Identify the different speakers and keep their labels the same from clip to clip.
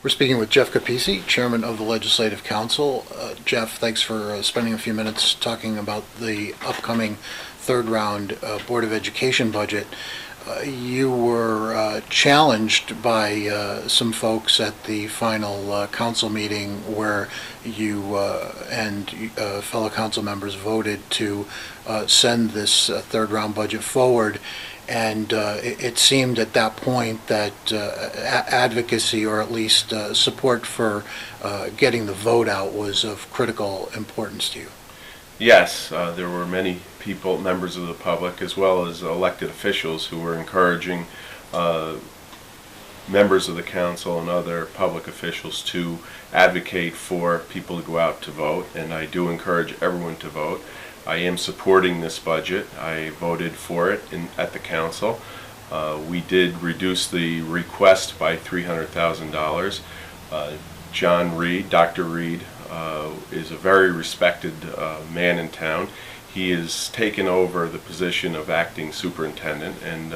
Speaker 1: We're speaking with Jeff Capeci, Chairman of the Legislative Council. Jeff, thanks for spending a few minutes talking about the upcoming third round Board of Education budget. You were challenged by some folks at the final council meeting where you and fellow council members voted to send this third round budget forward. And it seemed at that point that advocacy, or at least support for getting the vote out, was of critical importance to you.
Speaker 2: Yes, there were many people, members of the public, as well as elected officials, who were encouraging members of the council and other public officials to advocate for people to go out to vote, and I do encourage everyone to vote. I am supporting this budget. I voted for it at the council. We did reduce the request by $300,000. John Reed, Dr. Reed, is a very respected man in town. He has taken over the position of acting superintendent, and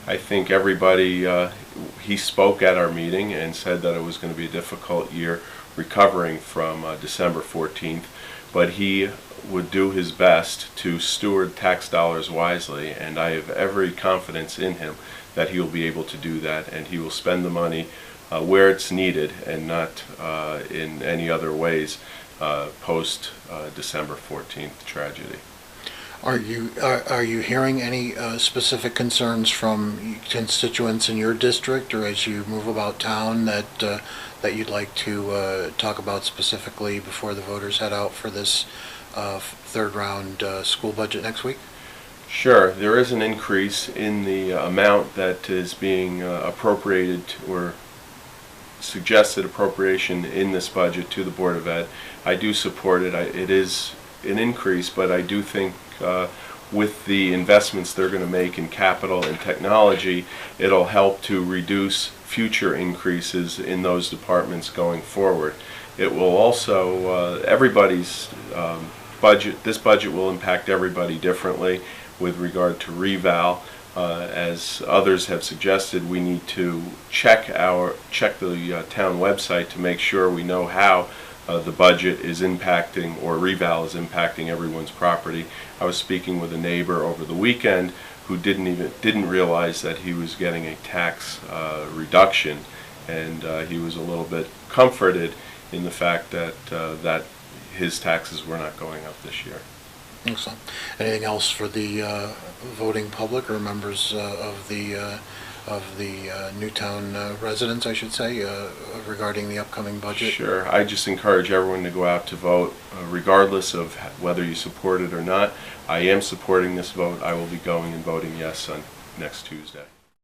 Speaker 2: I think everybody, he spoke at our meeting and said that it was going to be a difficult year recovering from December 14th, but he would do his best to steward tax dollars wisely, and I have every confidence in him that he will be able to do that, and he will spend the money where it's needed and not in any other ways post December 14th tragedy.
Speaker 1: Are you hearing any specific concerns from constituents in your district, or as you move about town, that you'd like to talk about specifically before the voters head out for this third round school budget next week?
Speaker 2: Sure. There is an increase in the amount that is being appropriated or suggested appropriation in this budget to the Board of Ed. I do support it. It is an increase, but I do think with the investments they're going to make in capital and technology, it'll help to reduce future increases in those departments going forward. It will also, everybody's budget, this budget will impact everybody differently with regard to reval. As others have suggested, we need to check the town website to make sure we know how the budget is impacting, or reval is impacting, everyone's property. I was speaking with a neighbor over the weekend who didn't realize that he was getting a tax reduction, and he was a little bit comforted in the fact that that his taxes were not going up this year.
Speaker 1: Excellent. Anything else for the voting public, or members of the Newtown residents, I should say, regarding the upcoming budget?
Speaker 2: Sure. I just encourage everyone to go out to vote, regardless of whether you support it or not. I am supporting this vote. I will be going and voting yes on next Tuesday.